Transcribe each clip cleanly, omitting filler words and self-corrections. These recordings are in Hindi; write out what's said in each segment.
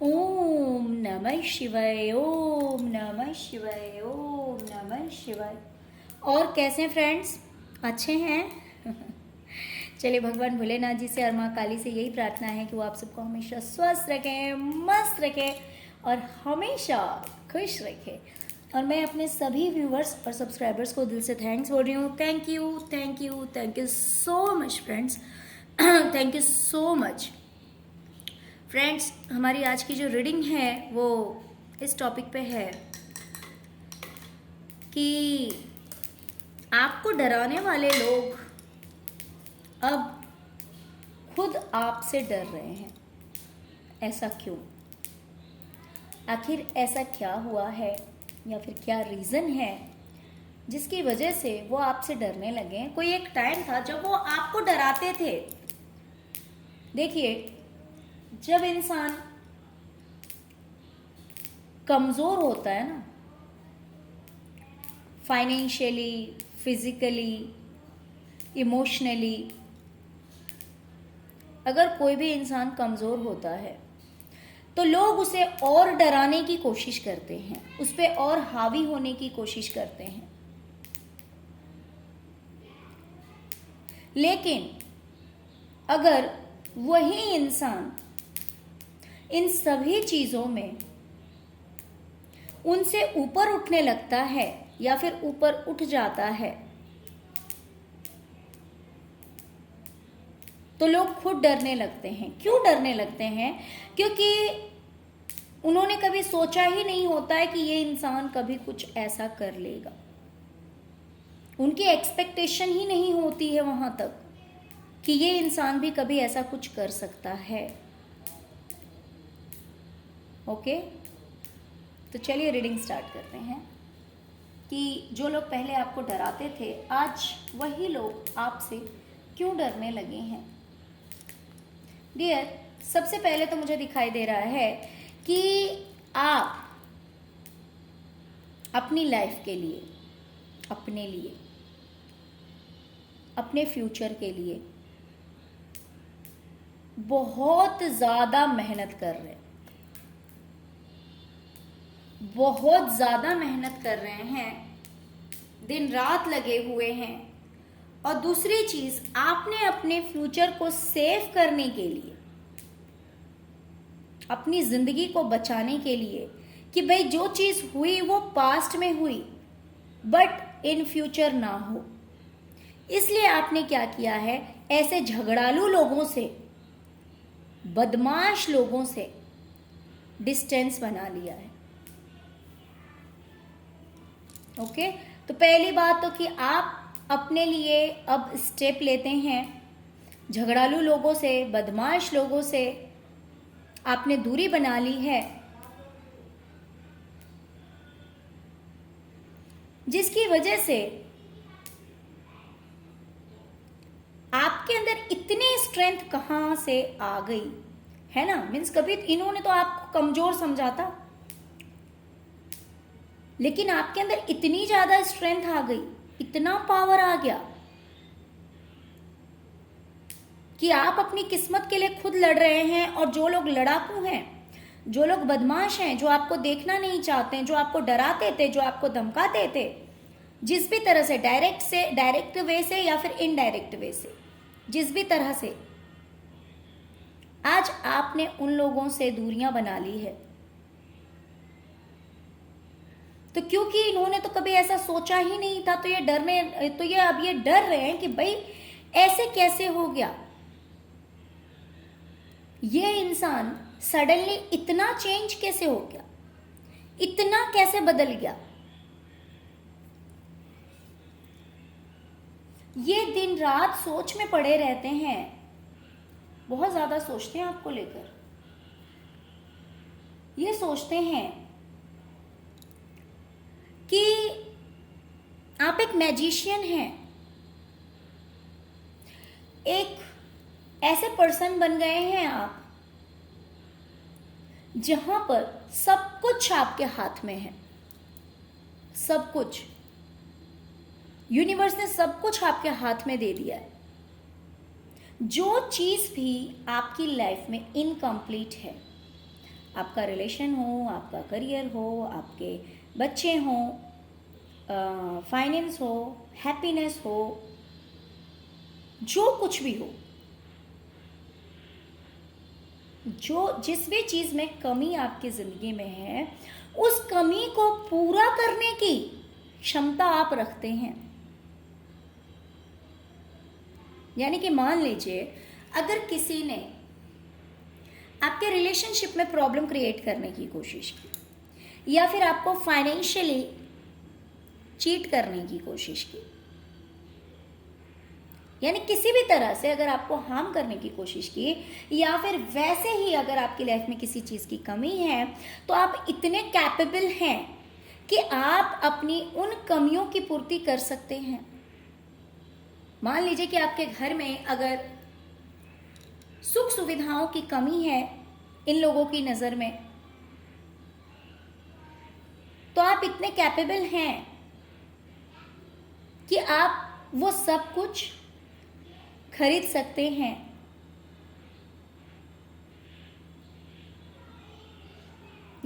ओम नमः शिवाय, ओम नमः शिवाय, ओम नमः शिवाय। और कैसे हैं फ्रेंड्स? अच्छे हैं? चलिए, भगवान भोलेनाथ जी से और माँ काली से यही प्रार्थना है कि वो आप सबको हमेशा स्वस्थ रखें, मस्त रखें और हमेशा खुश रखें। और मैं अपने सभी व्यूवर्स और सब्सक्राइबर्स को दिल से थैंक्स बोल रही हूँ। Thank you, thank you, thank you so much friends. Thank you so much friends. हमारी आज की जो रीडिंग है वो इस टॉपिक पे है कि आपको डराने वाले लोग अब खुद आपसे डर रहे हैं। ऐसा क्यों? आखिर ऐसा क्या हुआ है या फिर क्या रीज़न है जिसकी वजह से वो आपसे डरने लगे? कोई एक टाइम था जब वो आपको डराते थे। देखिए, जब इंसान कमज़ोर होता है ना, फाइनेंशियली, फिजिकली, इमोशनली, अगर कोई भी इंसान कमज़ोर होता है तो लोग उसे और डराने की कोशिश करते हैं, उस पर और हावी होने की कोशिश करते हैं। लेकिन अगर वही इंसान इन सभी चीज़ों में उनसे ऊपर उठने लगता है या फिर ऊपर उठ जाता है तो लोग खुद डरने लगते हैं। क्यों डरने लगते हैं? क्योंकि उन्होंने कभी सोचा ही नहीं होता है कि ये इंसान कभी कुछ ऐसा कर लेगा। उनकी एक्सपेक्टेशन ही नहीं होती है वहां तक कि ये इंसान भी कभी ऐसा कुछ कर सकता है। ओके, तो चलिए रीडिंग स्टार्ट करते हैं कि जो लोग पहले आपको डराते थे आज वही लोग आपसे क्यों डरने लगे हैं। डियर, सबसे पहले तो मुझे दिखाई दे रहा है कि आप अपनी लाइफ के लिए, अपने लिए, अपने फ्यूचर के लिए बहुत ज़्यादा मेहनत कर रहे हैं, बहुत ज़्यादा मेहनत कर रहे हैं, दिन रात लगे हुए हैं। और दूसरी चीज़, आपने अपने फ्यूचर को सेव करने के लिए, अपनी ज़िंदगी को बचाने के लिए कि भाई जो चीज़ हुई वो पास्ट में हुई बट इन फ्यूचर ना हो, इसलिए आपने क्या किया है, ऐसे झगड़ालू लोगों से, बदमाश लोगों से डिस्टेंस बना लिया है। ओके, तो पहली बात तो कि आप अपने लिए अब स्टेप लेते हैं। झगड़ालू लोगों से, बदमाश लोगों से आपने दूरी बना ली है, जिसकी वजह से आपके अंदर इतनी स्ट्रेंथ कहाँ से आ गई है ना। मीन्स कभी इन्होंने तो आपको कमजोर समझा था, लेकिन आपके अंदर इतनी ज्यादा स्ट्रेंथ आ गई, इतना पावर आ गया कि आप अपनी किस्मत के लिए खुद लड़ रहे हैं। और जो लोग लड़ाकू हैं, जो लोग बदमाश हैं, जो आपको देखना नहीं चाहते हैं, जो आपको डराते थे, जो आपको धमकाते थे, जिस भी तरह से, डायरेक्ट वे से या फिर इनडायरेक्ट वे से, जिस भी तरह से, आज आपने उन लोगों से दूरियां बना ली है। तो क्योंकि इन्होंने तो कभी ऐसा सोचा ही नहीं था, तो ये अब ये डर रहे हैं कि भाई ऐसे कैसे हो गया, ये इंसान सडनली इतना चेंज कैसे हो गया, इतना कैसे बदल गया। ये दिन रात सोच में पड़े रहते हैं, बहुत ज्यादा सोचते हैं आपको लेकर। ये सोचते हैं कि आप एक मैजिशियन हैं, एक ऐसे पर्सन बन गए हैं आप जहां पर सब कुछ आपके हाथ में है। सब कुछ, यूनिवर्स ने सब कुछ आपके हाथ में दे दिया है। जो चीज भी आपकी लाइफ में इनकम्प्लीट है, आपका रिलेशन हो, आपका करियर हो, आपके बच्चे हों, फाइनेंस हो, हैप्पीनेस हो, जो कुछ भी हो, जो जिस भी चीज़ में कमी आपकी ज़िंदगी में है, उस कमी को पूरा करने की क्षमता आप रखते हैं। यानी कि मान लीजिए अगर किसी ने आपके रिलेशनशिप में प्रॉब्लम क्रिएट करने की कोशिश की या फिर आपको फाइनेंशियली चीट करने की कोशिश की, यानी किसी भी तरह से अगर आपको हार्म करने की कोशिश की, या फिर वैसे ही अगर आपकी लाइफ में किसी चीज़ की कमी है, तो आप इतने कैपेबल हैं कि आप अपनी उन कमियों की पूर्ति कर सकते हैं। मान लीजिए कि आपके घर में अगर सुख सुविधाओं की कमी है इन लोगों की नज़र में, तो आप इतने कैपेबल हैं कि आप वो सब कुछ खरीद सकते हैं।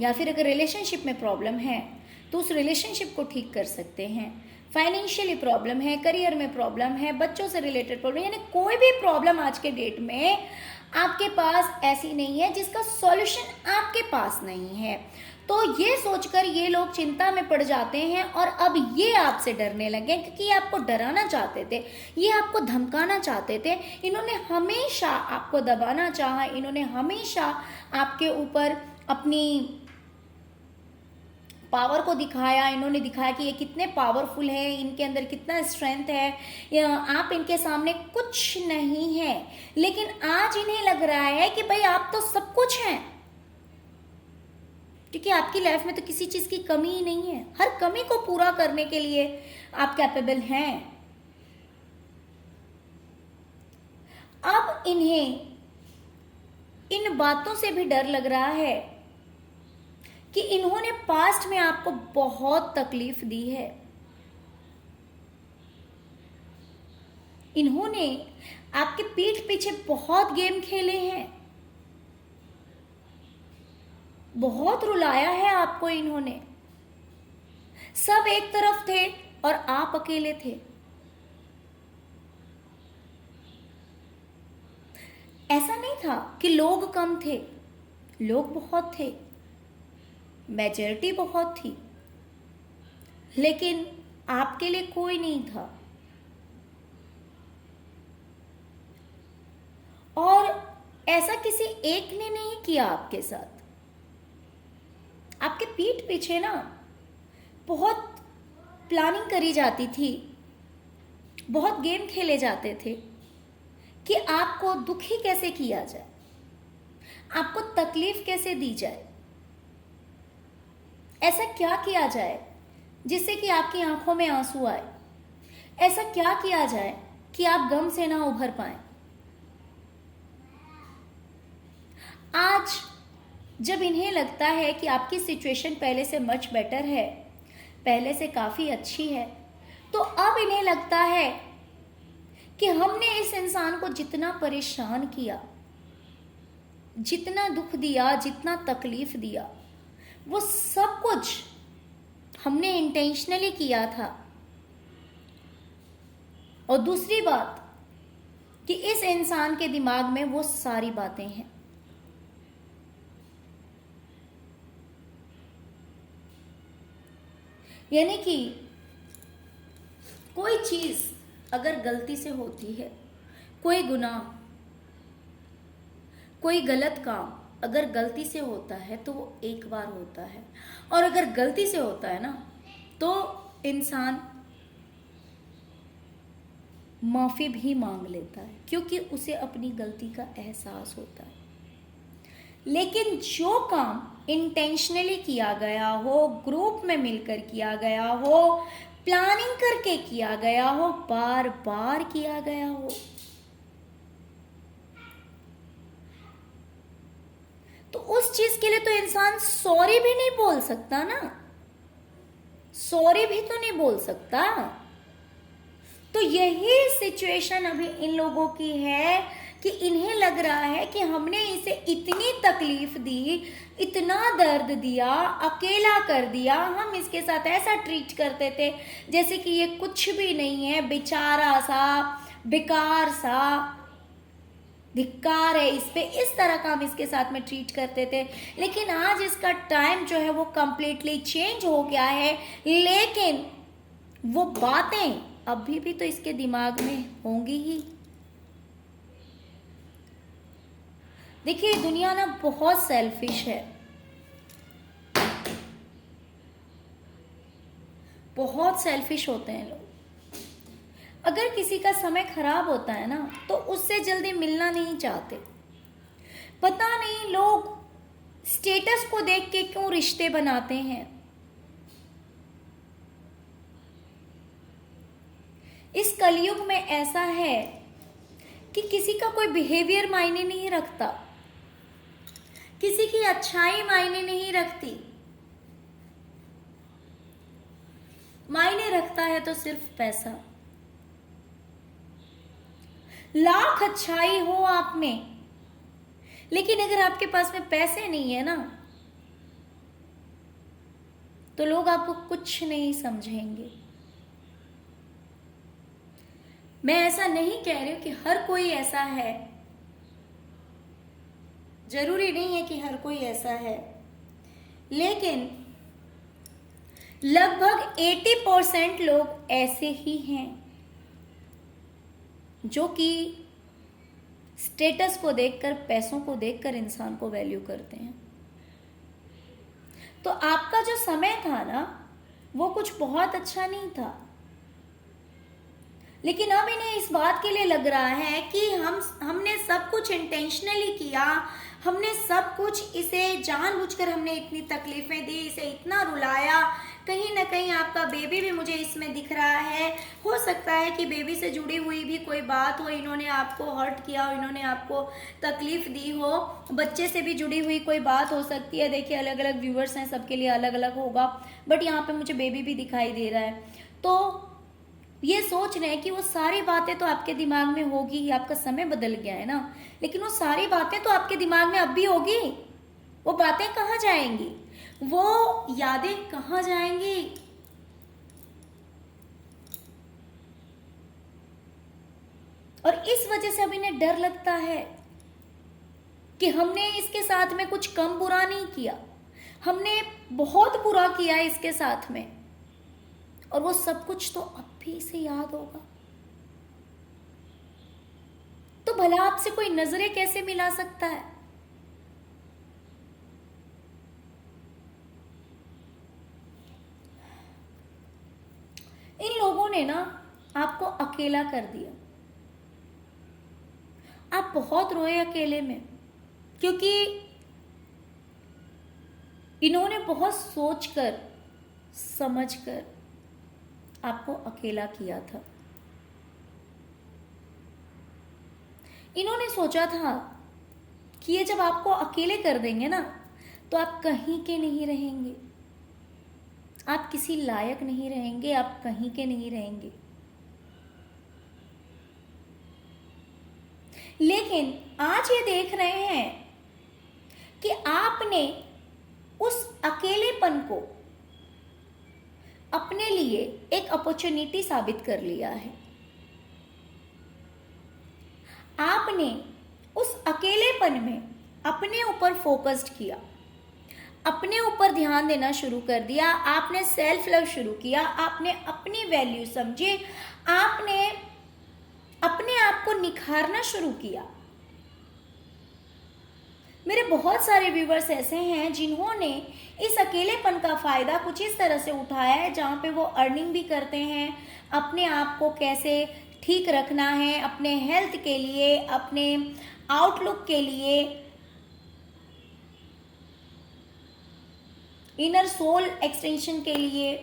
या फिर अगर रिलेशनशिप में प्रॉब्लम है तो उस रिलेशनशिप को ठीक कर सकते हैं। फाइनेंशियली प्रॉब्लम है, करियर में प्रॉब्लम है, बच्चों से रिलेटेड प्रॉब्लम, यानी कोई भी प्रॉब्लम आज के डेट में आपके पास ऐसी नहीं है जिसका सॉल्यूशन आपके पास नहीं है। तो ये सोचकर ये लोग चिंता में पड़ जाते हैं और अब ये आपसे डरने लगे, क्योंकि ये आपको डराना चाहते थे, ये आपको धमकाना चाहते थे, इन्होंने हमेशा आपको दबाना चाहा, इन्होंने हमेशा आपके ऊपर अपनी पावर को दिखाया, इन्होंने दिखाया कि ये कितने पावरफुल है, इनके अंदर कितना स्ट्रेंथ है, आप इनके सामने कुछ नहीं है। लेकिन आज इन्हें लग रहा है कि भाई आप तो सब कुछ हैं, क्योंकि आपकी लाइफ में तो किसी चीज की कमी ही नहीं है, हर कमी को पूरा करने के लिए आप कैपेबल हैं। अब इन्हें इन बातों से भी डर लग रहा है कि इन्होंने पास्ट में आपको बहुत तकलीफ दी है, इन्होंने आपके पीठ पीछे बहुत गेम खेले हैं, बहुत रुलाया है आपको इन्होंने। सब एक तरफ थे और आप अकेले थे। ऐसा नहीं था कि लोग कम थे, लोग बहुत थे, मेजॉरिटी बहुत थी, लेकिन आपके लिए कोई नहीं था। और ऐसा किसी एक ने नहीं किया आपके साथ। आपके पीठ पीछे ना बहुत प्लानिंग करी जाती थी, बहुत गेम खेले जाते थे कि आपको दुखी कैसे किया जाए, आपको तकलीफ कैसे दी जाए, ऐसा क्या किया जाए जिससे कि आपकी आंखों में आंसू आए, ऐसा क्या किया जाए कि आप गम से ना उभर पाएं। आज जब इन्हें लगता है कि आपकी सिचुएशन पहले से मच बेटर है, पहले से काफ़ी अच्छी है, तो अब इन्हें लगता है कि हमने इस इंसान को जितना परेशान किया, जितना दुख दिया, जितना तकलीफ दिया, वो सब कुछ हमने इंटेंशनली किया था। और दूसरी बात कि इस इंसान के दिमाग में वो सारी बातें हैं। यानी कि कोई चीज अगर गलती से होती है, कोई गुनाह, कोई गलत काम अगर गलती से होता है तो वो एक बार होता है, और अगर गलती से होता है ना तो इंसान माफी भी मांग लेता है, क्योंकि उसे अपनी गलती का एहसास होता है। लेकिन जो काम इंटेंशनली किया गया हो, ग्रुप में मिलकर किया गया हो, प्लानिंग करके किया गया हो, बार बार किया गया हो, तो उस चीज के लिए तो इंसान सॉरी भी नहीं बोल सकता ना, सॉरी भी तो नहीं बोल सकता। तो यही सिचुएशन अभी इन लोगों की है कि इन्हें लग रहा है कि हमने इसे इतनी तकलीफ दी, इतना दर्द दिया, अकेला कर दिया, हम इसके साथ ऐसा ट्रीट करते थे जैसे कि ये कुछ भी नहीं है, बेचारा सा, बेकार सा, धिक्कार है इस पे, इस तरह का हम इसके साथ में ट्रीट करते थे। लेकिन आज इसका टाइम जो है वो कंप्लीटली चेंज हो गया है, लेकिन वो बातें अभी भी तो इसके दिमाग में होंगी ही। देखिए दुनिया ना बहुत सेल्फिश है, बहुत सेल्फिश होते हैं लोग। अगर किसी का समय खराब होता है ना तो उससे जल्दी मिलना नहीं चाहते। पता नहीं लोग स्टेटस को देख के क्यों रिश्ते बनाते हैं। इस कलयुग में ऐसा है कि किसी का कोई बिहेवियर मायने नहीं रखता, किसी की अच्छाई मायने नहीं रखती। मायने रखता है तो सिर्फ पैसा। लाख अच्छाई हो आप में, लेकिन अगर आपके पास में पैसे नहीं है ना तो लोग आपको कुछ नहीं समझेंगे। मैं ऐसा नहीं कह रही हूं कि हर कोई ऐसा है, जरूरी नहीं है कि हर कोई ऐसा है, लेकिन लगभग 80% लोग ऐसे ही हैं जो कि स्टेटस को देखकर, पैसों को देखकर इंसान को वैल्यू करते हैं। तो आपका जो समय था ना वो कुछ बहुत अच्छा नहीं था, लेकिन अब इन्हें इस बात के लिए लग रहा है कि हमने सब कुछ इंटेंशनली किया, हमने सब कुछ, इसे जानबूझकर हमने इतनी तकलीफें दी, इसे इतना रुलाया। कहीं ना कहीं आपका बेबी भी मुझे इसमें दिख रहा है। हो सकता है कि बेबी से जुड़ी हुई भी कोई बात हो, इन्होंने आपको हर्ट किया हो, इन्होंने आपको तकलीफ दी हो। बच्चे से भी जुड़ी हुई कोई बात हो सकती है। देखिए अलग अलग व्यूअर्स हैं, सबके लिए अलग अलग होगा, बट यहाँ पे मुझे बेबी भी दिखाई दे रहा है। तो ये सोच रहे हैं कि वो सारी बातें तो आपके दिमाग में होगी ही, आपका समय बदल गया है ना, लेकिन वो सारी बातें तो आपके दिमाग में अब भी होगी। वो बातें कहाँ जाएंगी, वो यादें कहाँ जाएंगी? और इस वजह से अब इन्हें डर लगता है कि हमने इसके साथ में कुछ कम बुरा नहीं किया, हमने बहुत बुरा किया इसके साथ में, और वो सब कुछ तो अब भी इसे याद होगा। तो भला आपसे कोई नजरें कैसे मिला सकता है? इन लोगों ने ना आपको अकेला कर दिया। आप बहुत रोए अकेले में, क्योंकि इन्होंने बहुत सोचकर समझकर आपको अकेला किया था। इन्होंने सोचा था कि ये जब आपको अकेले कर देंगे ना तो आप कहीं के नहीं रहेंगे, आप किसी लायक नहीं रहेंगे, आप कहीं के नहीं रहेंगे। लेकिन आज ये देख रहे हैं कि आपने उस अकेलेपन को अपने लिए एक अपॉर्चुनिटी साबित कर लिया है। आपने उस अकेलेपन में अपने ऊपर फोकस्ड किया, अपने ऊपर ध्यान देना शुरू कर दिया, आपने सेल्फ लव शुरू किया, आपने अपनी वैल्यू समझी, आपने अपने आप को निखारना शुरू किया। मेरे बहुत सारे व्यूवर्स ऐसे हैं जिन्होंने इस अकेलेपन का फायदा कुछ इस तरह से उठाया है जहां पे वो अर्निंग भी करते हैं, अपने आप को कैसे ठीक रखना है, अपने हेल्थ के लिए, अपने आउटलुक के लिए, इनर सोल एक्सटेंशन के लिए,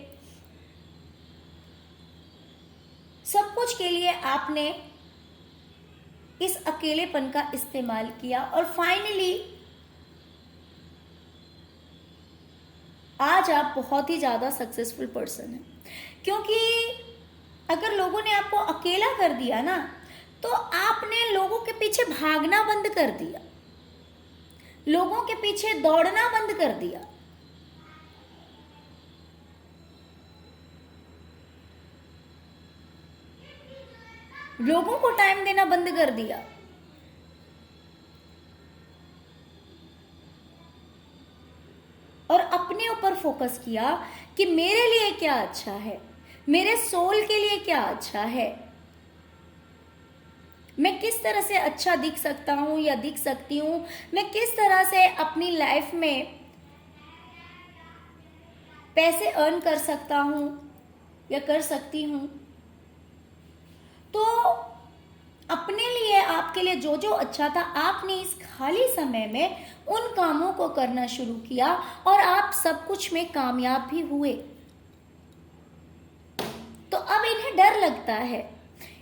सब कुछ के लिए आपने इस अकेलेपन का इस्तेमाल किया। और फाइनली आज आप बहुत ही ज्यादा सक्सेसफुल पर्सन हैं, क्योंकि अगर लोगों ने आपको अकेला कर दिया ना तो आपने लोगों के पीछे भागना बंद कर दिया, लोगों के पीछे दौड़ना बंद कर दिया। लोगों को टाइम देना बंद कर दिया। और अपने ऊपर फोकस किया कि मेरे लिए क्या अच्छा है, मेरे सोल के लिए क्या अच्छा है, मैं किस तरह से अच्छा दिख सकता हूं या दिख सकती हूं, मैं किस तरह से अपनी लाइफ में पैसे अर्न कर सकता हूं या कर सकती हूं। तो अपने लिए, आपके लिए जो जो अच्छा था, आपने इस खाली समय में उन कामों को करना शुरू किया और आप सब कुछ में कामयाब भी हुए। तो अब इन्हें डर लगता है।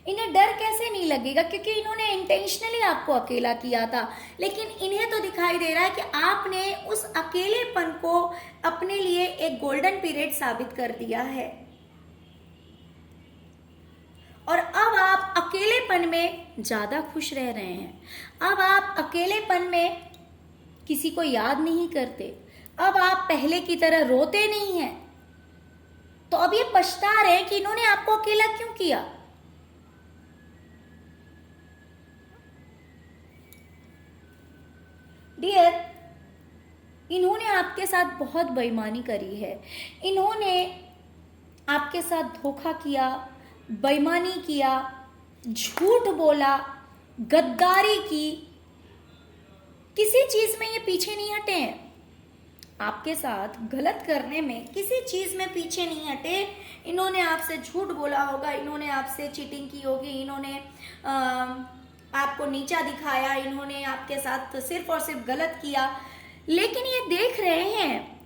इन्हें डर कैसे नहीं लगेगा? क्योंकि इन्होंने इंटेंशनली आपको अकेला किया था, लेकिन इन्हें तो दिखाई दे रहा है कि आपने उस अकेलेपन को अपने लिए एक गोल्डन पीरियड साबित कर दिया है। और अब आप अकेलेपन में ज्यादा खुश रह रहे हैं। अब आप अकेलेपन में किसी को याद नहीं करते। अब आप पहले की तरह रोते नहीं हैं। तो अब ये पछता रहे हैं कि इन्होंने आपको अकेला क्यों किया। डियर, इन्होंने आपके साथ बहुत बेईमानी करी है। इन्होंने आपके साथ धोखा किया, बेईमानी किया, झूठ बोला, गद्दारी की। किसी चीज में ये पीछे नहीं हटे हैं। आपके साथ गलत करने में किसी चीज में पीछे नहीं हटे। इन्होंने आपसे झूठ बोला होगा, इन्होंने आपसे चीटिंग की होगी, इन्होंने आपको नीचा दिखाया, इन्होंने आपके साथ सिर्फ और सिर्फ गलत किया। लेकिन ये देख रहे हैं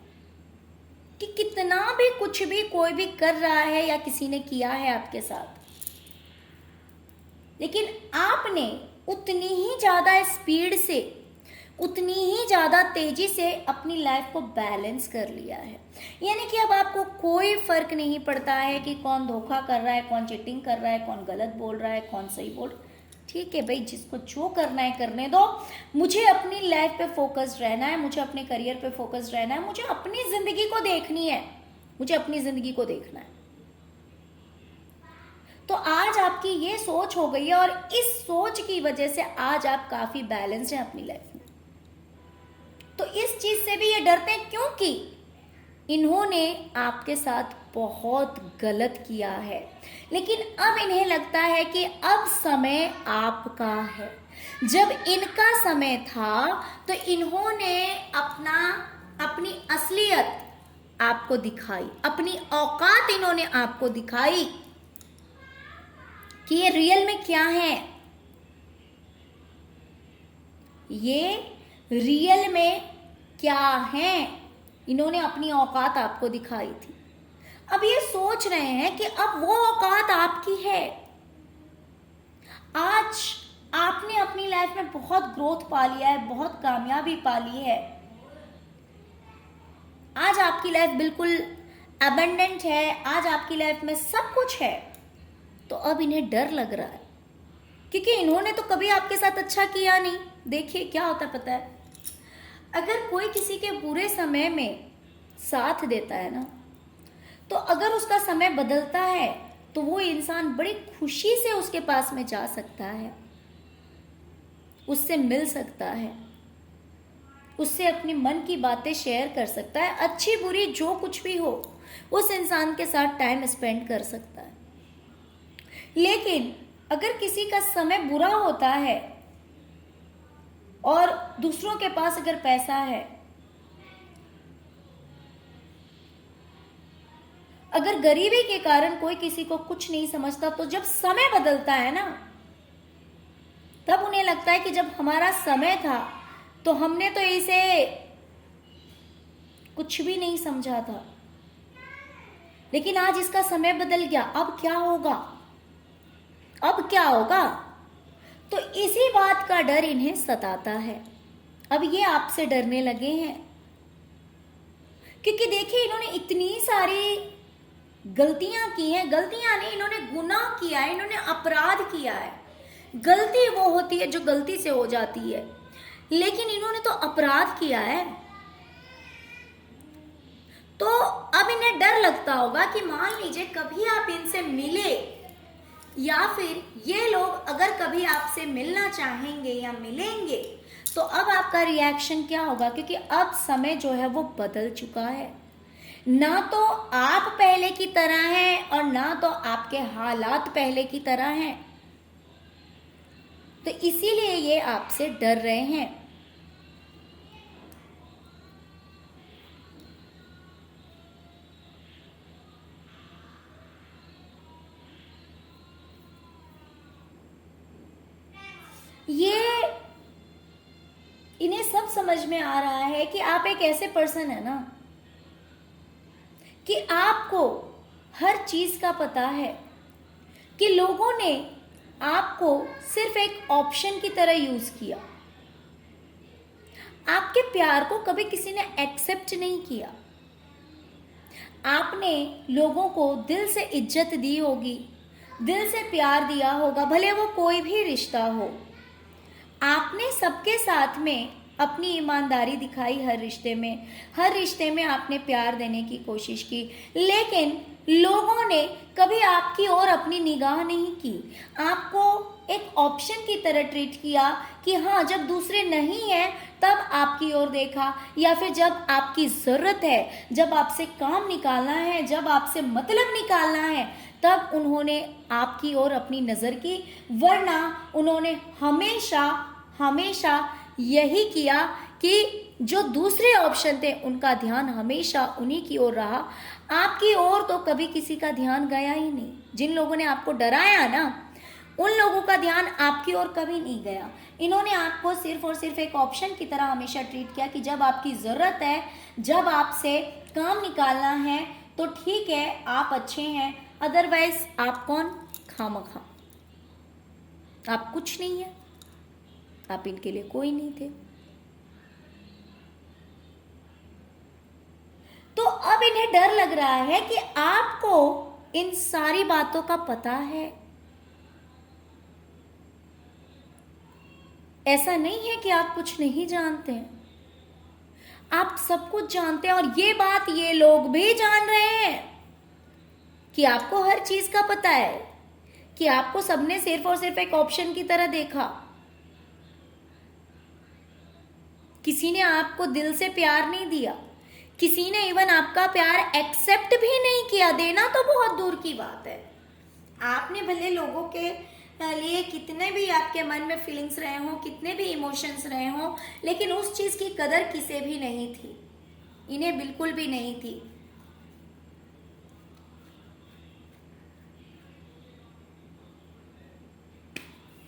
कि कितना भी कुछ भी कोई भी कर रहा है या किसी ने किया है आपके साथ, लेकिन आपने उतनी ही ज्यादा स्पीड से, उतनी ही ज्यादा तेजी से अपनी लाइफ को बैलेंस कर लिया है। यानी कि अब आपको कोई फर्क नहीं पड़ता है कि कौन धोखा कर रहा है, कौन चीटिंग कर रहा है, कौन गलत बोल रहा है, कौन सही बोल रहा है। ठीक है भाई, जिसको जो करना है करने दो। मुझे अपनी लाइफ पे फोकस्ड रहना है, मुझे अपने करियर पे फोकस्ड रहना है, मुझे अपनी जिंदगी को देखनी है, मुझे अपनी जिंदगी को देखना है। तो आज आपकी ये सोच हो गई है और इस सोच की वजह से आज आप काफी बैलेंस्ड हैं अपनी लाइफ में। तो इस चीज से भी ये डरते हैं क्योंकि इन्होंने आपके साथ बहुत गलत किया है। लेकिन अब इन्हें लगता है कि अब समय आपका है। जब इनका समय था तो इन्होंने अपनी असलियत आपको दिखाई, अपनी औकात इन्होंने आपको दिखाई कि ये रियल में क्या है। ये रियल में क्या है, इन्होंने अपनी औकात आपको दिखाई थी। अब ये सोच रहे हैं कि अब वो औकात आपकी है। आज आपने अपनी लाइफ में बहुत ग्रोथ पा लिया है, बहुत कामयाबी पा ली है। आज आपकी लाइफ बिल्कुल अबंडेंट है, आज आपकी लाइफ में सब कुछ है। तो अब इन्हें डर लग रहा है क्योंकि इन्होंने तो कभी आपके साथ अच्छा किया नहीं। देखिए क्या होता है पता है, अगर कोई किसी के बुरे समय में साथ देता है ना, तो अगर उसका समय बदलता है तो वो इंसान बड़ी खुशी से उसके पास में जा सकता है, उससे मिल सकता है, उससे अपनी मन की बातें शेयर कर सकता है, अच्छी बुरी जो कुछ भी हो उस इंसान के साथ टाइम स्पेंड कर सकता है। लेकिन अगर किसी का समय बुरा होता है और दूसरों के पास अगर पैसा है, अगर गरीबी के कारण कोई किसी को कुछ नहीं समझता, तो जब समय बदलता है ना, तब उन्हें लगता है कि जब हमारा समय था तो हमने तो इसे कुछ भी नहीं समझा था, लेकिन आज इसका समय बदल गया, अब क्या होगा, अब क्या होगा। तो इसी बात का डर इन्हें सताता है। अब ये आपसे डरने लगे हैं क्योंकि देखिए इन्होंने इतनी सारी गलतियां की हैं, गलतियां नहीं, इन्होंने गुनाह किया है, इन्होंने अपराध किया है। गलती वो होती है जो गलती से हो जाती है, लेकिन इन्होंने तो अपराध किया है। तो अब इन्हें डर लगता होगा कि मान लीजिए कभी आप इनसे मिले, या फिर ये लोग अगर कभी आपसे मिलना चाहेंगे या मिलेंगे, तो अब आपका रिएक्शन क्या होगा, क्योंकि अब समय जो है वो बदल चुका है। ना तो आप पहले की तरह हैं और ना तो आपके हालात पहले की तरह हैं, तो इसीलिए ये आपसे डर रहे हैं। ये इन्हें सब समझ में आ रहा है कि आप एक ऐसे पर्सन है ना कि आपको हर चीज का पता है, कि लोगों ने आपको सिर्फ एक ऑप्शन की तरह यूज किया, आपके प्यार को कभी किसी ने एक्सेप्ट नहीं किया। आपने लोगों को दिल से इज्जत दी होगी, दिल से प्यार दिया होगा, भले वो कोई भी रिश्ता हो। आपने सबके साथ में अपनी ईमानदारी दिखाई, हर रिश्ते में आपने प्यार देने की कोशिश की, लेकिन लोगों ने कभी आपकी ओर अपनी निगाह नहीं की, आपको एक ऑप्शन की तरह ट्रीट किया कि हाँ, जब दूसरे नहीं हैं तब आपकी ओर देखा, या फिर जब आपकी ज़रूरत है, जब आपसे काम निकालना है, जब आपसे मतलब निकालना है, तब उन्होंने आपकी ओर अपनी नज़र की, वरना उन्होंने हमेशा यही किया कि जो दूसरे ऑप्शन थे उनका ध्यान हमेशा उन्हीं की ओर रहा। आपकी ओर तो कभी किसी का ध्यान गया ही नहीं। जिन लोगों ने आपको डराया ना, उन लोगों का ध्यान आपकी ओर कभी नहीं गया। इन्होंने आपको सिर्फ और सिर्फ एक ऑप्शन की तरह हमेशा ट्रीट किया कि जब आपकी ज़रूरत है, जब आपसे काम निकालना है तो ठीक है, आप अच्छे हैं, अदरवाइज आप कौन, खामखा, आप कुछ नहीं है, आप इनके लिए कोई नहीं थे। तो अब इन्हें डर लग रहा है कि आपको इन सारी बातों का पता है। ऐसा नहीं है कि आप कुछ नहीं जानते हैं, आप सब कुछ जानते हैं, और ये बात ये लोग भी जान रहे हैं कि आपको हर चीज का पता है, कि आपको सबने सिर्फ और सिर्फ एक ऑप्शन की तरह देखा। किसी ने आपको दिल से प्यार नहीं दिया, किसी ने इवन आपका प्यार एक्सेप्ट भी नहीं किया। देना तो बहुत दूर की बात है। आपने भले लोगों के लिए कितने भी आपके मन में फीलिंग्स रहे हों, कितने भी इमोशंस रहे हों, लेकिन उस चीज की कदर किसे भी नहीं थी, इन्हें बिल्कुल भी नहीं थी।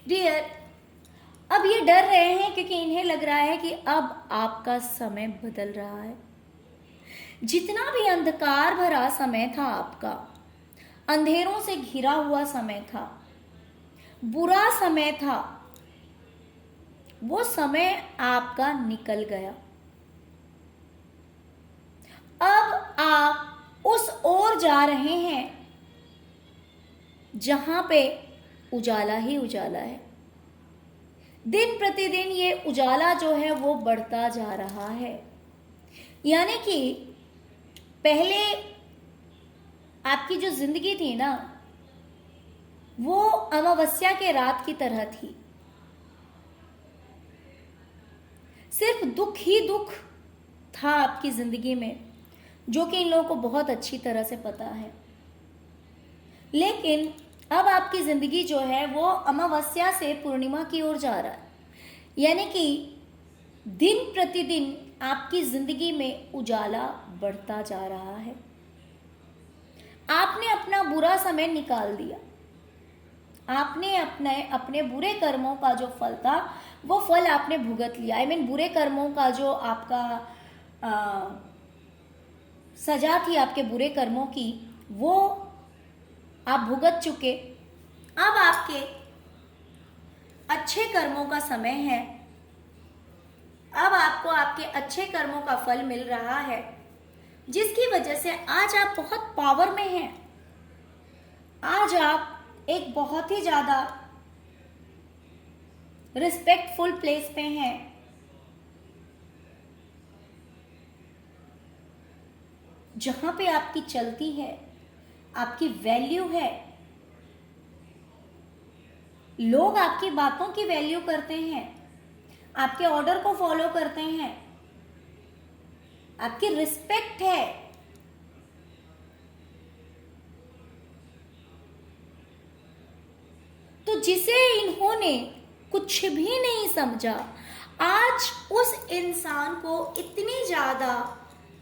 डियर, अब ये डर रहे हैं क्योंकि इन्हें लग रहा है कि अब आपका समय बदल रहा है। जितना भी अंधकार भरा समय था आपका, अंधेरों से घिरा हुआ समय था, बुरा समय था, वो समय आपका निकल गया। अब आप उस ओर जा रहे हैं जहां पे उजाला ही उजाला है। दिन प्रतिदिन ये उजाला जो है वो बढ़ता जा रहा है। यानी कि पहले आपकी जो जिंदगी थी ना, वो अमावस्या के रात की तरह थी। सिर्फ दुख ही दुख था आपकी जिंदगी में, जो कि इन लोगों को बहुत अच्छी तरह से पता है। लेकिन अब आपकी जिंदगी जो है वो अमावस्या से पूर्णिमा की ओर जा रहा है। यानी कि दिन प्रतिदिन आपकी जिंदगी में उजाला बढ़ता जा रहा है। आपने अपना बुरा समय निकाल दिया, आपने अपने बुरे कर्मों का जो फल था वो फल आपने भुगत लिया। बुरे कर्मों का जो आपका सजा थी आपके बुरे कर्मों की, वो आप भुगत चुके। अब आपके अच्छे कर्मों का समय है। अब आपको आपके अच्छे कर्मों का फल मिल रहा है, जिसकी वजह से आज आप बहुत पावर में हैं। आज आप एक बहुत ही ज्यादा रिस्पेक्टफुल प्लेस पे हैं, जहां पे आपकी चलती है, आपकी वैल्यू है, लोग आपकी बातों की वैल्यू करते हैं, आपके ऑर्डर को फॉलो करते हैं, आपकी रिस्पेक्ट है, तो जिसे इन्होंने कुछ भी नहीं समझा, आज उस इंसान को इतनी ज्यादा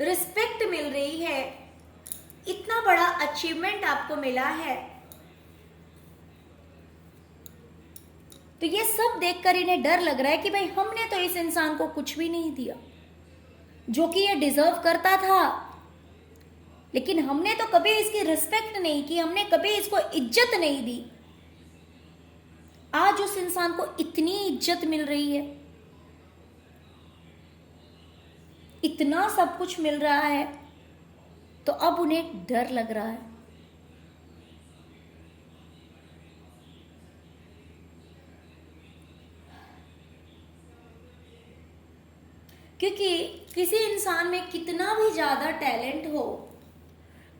रिस्पेक्ट मिल रही है, इतना बड़ा अचीवमेंट आपको मिला है। तो ये सब देखकर इन्हें डर लग रहा है कि भाई हमने तो इस इंसान को कुछ भी नहीं दिया जो कि ये डिजर्व करता था, लेकिन हमने तो कभी इसकी रिस्पेक्ट नहीं की, हमने कभी इसको इज्जत नहीं दी। आज उस इंसान को इतनी इज्जत मिल रही है, इतना सब कुछ मिल रहा है, तो अब उन्हें डर लग रहा है। क्योंकि किसी इंसान में कितना भी ज्यादा टैलेंट हो,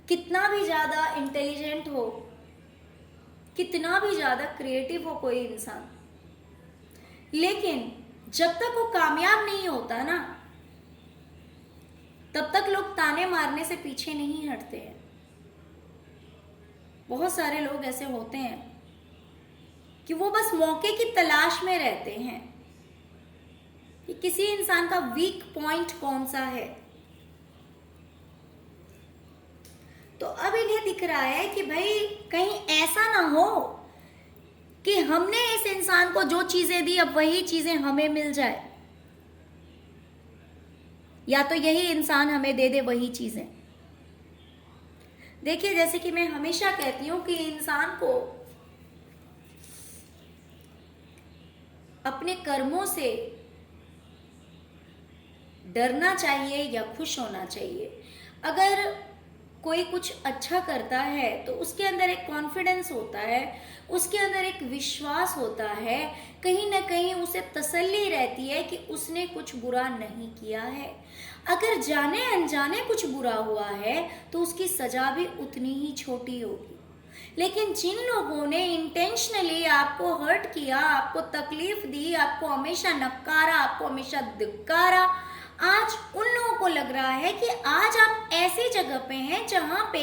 कितना भी ज्यादा इंटेलिजेंट हो, कितना भी ज्यादा क्रिएटिव हो कोई इंसान, लेकिन जब तक वो कामयाब नहीं होता ना, तब तक लोग ताने मारने से पीछे नहीं हटते हैं। बहुत सारे लोग ऐसे होते हैं कि वो बस मौके की तलाश में रहते हैं कि किसी इंसान का वीक पॉइंट कौन सा है। तो अब इन्हें दिख रहा है कि भाई कहीं ऐसा ना हो कि हमने इस इंसान को जो चीजें दी अब वही चीजें हमें मिल जाए, या तो यही इंसान हमें दे दे वही चीजें। देखिए, जैसे कि मैं हमेशा कहती हूं कि इंसान को अपने कर्मों से डरना चाहिए या खुश होना चाहिए। अगर कोई कुछ अच्छा करता है तो उसके अंदर एक कॉन्फिडेंस होता है, उसके अंदर एक विश्वास होता है, कहीं ना कहीं उसे तसल्ली रहती है कि उसने कुछ बुरा नहीं किया है। अगर जाने अनजाने कुछ बुरा हुआ है तो उसकी सजा भी उतनी ही छोटी होगी। लेकिन जिन लोगों ने इंटेंशनली आपको हर्ट किया, आपको तकलीफ दी, आपको हमेशा नकारा, आपको हमेशा धिक्कारा, आज उन लोगों को लग रहा है कि आज आप ऐसी जगह पे हैं जहां पे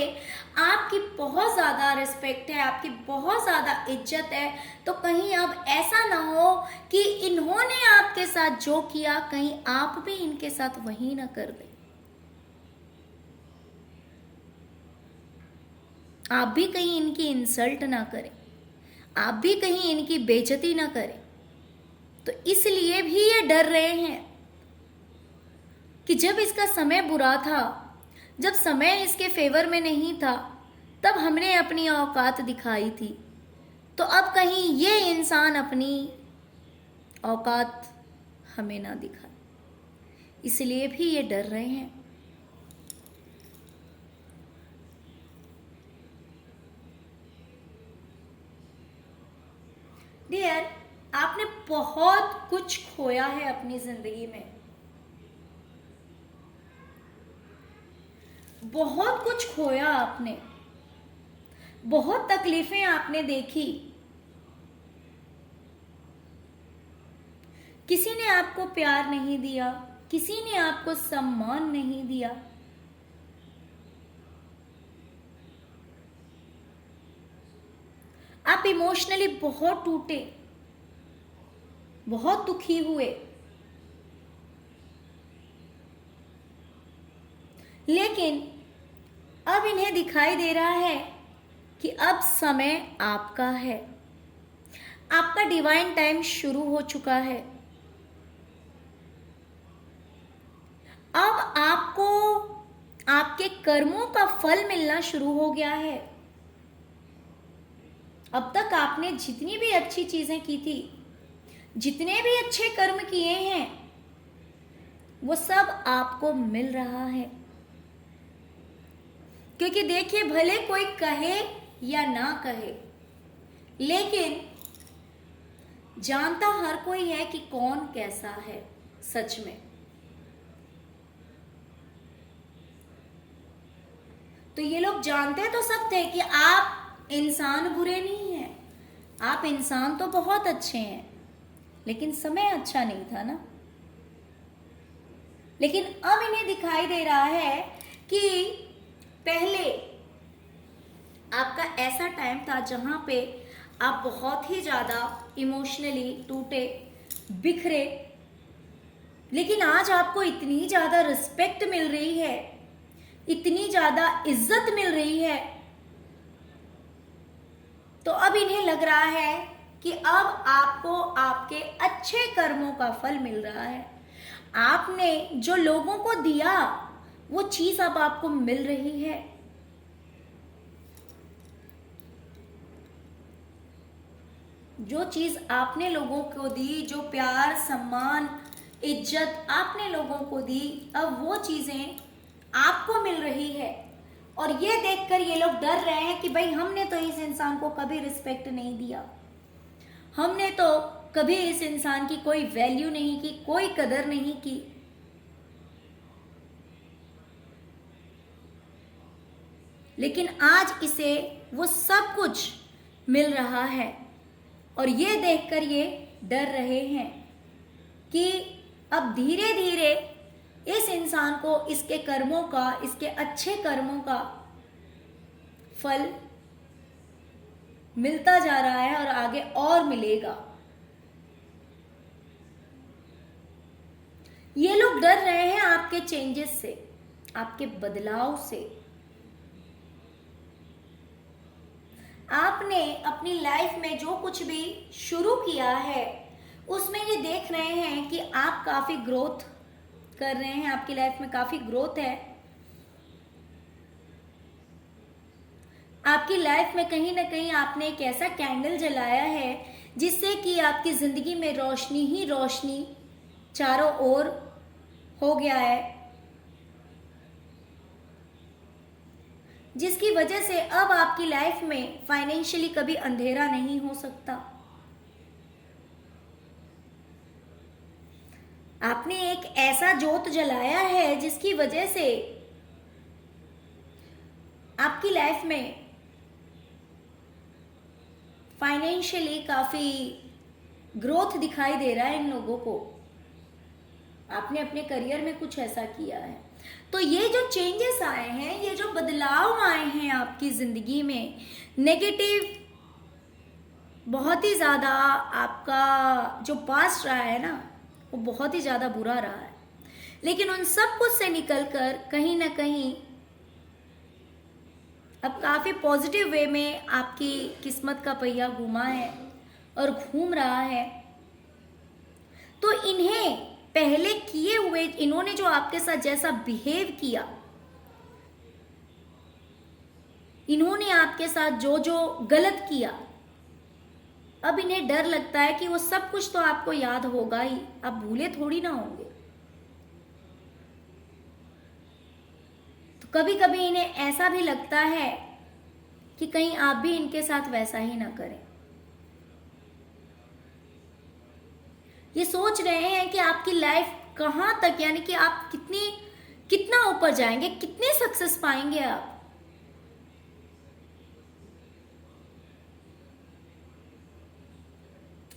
आपकी बहुत ज्यादा रिस्पेक्ट है, आपकी बहुत ज्यादा इज्जत है। तो कहीं अब ऐसा ना हो कि इन्होंने आपके साथ जो किया कहीं आप भी इनके साथ वही ना कर दें, आप भी कहीं इनकी इंसल्ट ना करें, आप भी कहीं इनकी बेइज्जती ना करें। तो इसलिए भी ये डर रहे हैं कि जब इसका समय बुरा था, जब समय इसके फेवर में नहीं था, तब हमने अपनी औकात दिखाई थी, तो अब कहीं ये इंसान अपनी औकात हमें ना दिखाए, इसलिए भी ये डर रहे हैं। डियर, आपने बहुत कुछ खोया है अपनी जिंदगी में, बहुत कुछ खोया आपने, बहुत तकलीफें आपने देखी, किसी ने आपको प्यार नहीं दिया, किसी ने आपको सम्मान नहीं दिया, आप इमोशनली बहुत टूटे, बहुत दुखी हुए, लेकिन अब इन्हें दिखाई दे रहा है कि अब समय आपका है, आपका डिवाइन टाइम शुरू हो चुका है। अब आपको आपके कर्मों का फल मिलना शुरू हो गया है। अब तक आपने जितनी भी अच्छी चीजें की थी, जितने भी अच्छे कर्म किए हैं, वो सब आपको मिल रहा है। क्योंकि देखिए, भले कोई कहे या ना कहे, लेकिन जानता हर कोई है कि कौन कैसा है सच में। तो ये लोग जानते तो सब थे कि आप इंसान बुरे नहीं हैं, आप इंसान तो बहुत अच्छे हैं, लेकिन समय अच्छा नहीं था ना। लेकिन अब इन्हें दिखाई दे रहा है कि पहले आपका ऐसा टाइम था जहां पे आप बहुत ही ज्यादा इमोशनली टूटे बिखरे, लेकिन आज आपको इतनी ज्यादा रिस्पेक्ट मिल रही है, इतनी ज्यादा इज्जत मिल रही है। तो अब इन्हें लग रहा है कि अब आपको आपके अच्छे कर्मों का फल मिल रहा है। आपने जो लोगों को दिया वो चीज अब आपको मिल रही है। जो चीज आपने लोगों को दी, जो प्यार सम्मान इज्जत आपने लोगों को दी, अब वो चीजें आपको मिल रही है। और ये देखकर ये लोग डर रहे हैं कि भाई हमने तो इस इंसान को कभी रिस्पेक्ट नहीं दिया, हमने तो कभी इस इंसान की कोई वैल्यू नहीं की, कोई कदर नहीं की। लेकिन आज इसे वो सब कुछ मिल रहा है और ये देखकर ये डर रहे हैं कि अब धीरे धीरे इस इंसान को इसके कर्मों का, इसके अच्छे कर्मों का फल मिलता जा रहा है और आगे और मिलेगा। ये लोग डर रहे हैं आपके चेंजेस से, आपके बदलाव से। आपने अपनी लाइफ में जो कुछ भी शुरू किया है उसमें ये देख रहे हैं कि आप काफी ग्रोथ कर रहे हैं, आपकी लाइफ में काफी ग्रोथ है। आपकी लाइफ में कहीं ना कहीं आपने एक ऐसा कैंडल जलाया है जिससे कि आपकी जिंदगी में रोशनी ही रोशनी चारों ओर हो गया है, जिसकी वजह से अब आपकी लाइफ में फाइनेंशियली कभी अंधेरा नहीं हो सकता। आपने एक ऐसा जोत जलाया है जिसकी वजह से आपकी लाइफ में फाइनेंशियली काफी ग्रोथ दिखाई दे रहा है इन लोगों को। आपने अपने करियर में कुछ ऐसा किया है। तो ये जो चेंजेस आए हैं, ये जो बदलाव आए हैं आपकी जिंदगी में, नेगेटिव बहुत ही ज्यादा आपका जो पास्ट रहा है ना वो बहुत ही ज्यादा बुरा रहा है, लेकिन उन सब कुछ से निकलकर कहीं ना कहीं अब काफी पॉजिटिव वे में आपकी किस्मत का पहिया घूमा है और घूम रहा है। तो इन्हें पहले किए हुए, इन्होंने जो आपके साथ जैसा बिहेव किया, इन्होंने आपके साथ जो जो गलत किया, अब इन्हें डर लगता है कि वो सब कुछ तो आपको याद होगा ही, आप भूले थोड़ी ना होंगे। तो कभी कभी इन्हें ऐसा भी लगता है कि कहीं आप भी इनके साथ वैसा ही ना करें। ये सोच रहे हैं कि आपकी लाइफ कहां तक, यानी कि आप कितना ऊपर जाएंगे, कितने सक्सेस पाएंगे आप।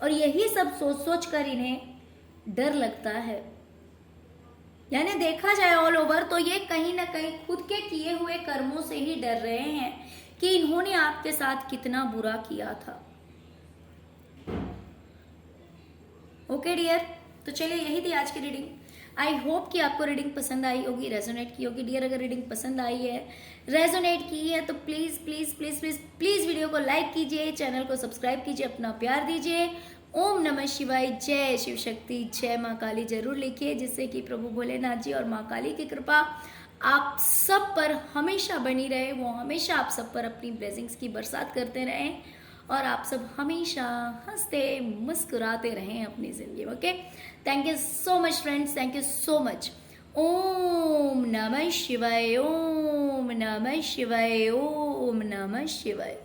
और यही सब सोच सोच कर इन्हें डर लगता है। यानी देखा जाए ऑल ओवर तो ये कहीं ना कहीं खुद के किए हुए कर्मों से ही डर रहे हैं कि इन्होंने आपके साथ कितना बुरा किया था। ओके डियर, तो चलिए यही थी आज की रीडिंग। आई होप कि आपको रीडिंग पसंद आई होगी, रेजोनेट की होगी। डियर अगर रीडिंग पसंद आई है, रेजोनेट की है, तो please please please please please video को लाइक कीजिए, चैनल को सब्सक्राइब कीजिए, अपना प्यार दीजिए। ओम नमः शिवाय, जय शिव शक्ति, जय माँ काली जरूर लिखिए, जिससे कि प्रभु भोलेनाथ जी और माँ काली की कृपा आप सब पर हमेशा बनी रहे। वो हमेशा आप सब पर अपनी ब्लेसिंग्स की बरसात करते रहें और आप सब हमेशा हंसते मुस्कुराते रहें अपनी जिंदगी में। Okay, thank you so much friends, thank you so much. ओम नमः शिवाय, ओम नमः शिवाय, ओम नमः शिवाय।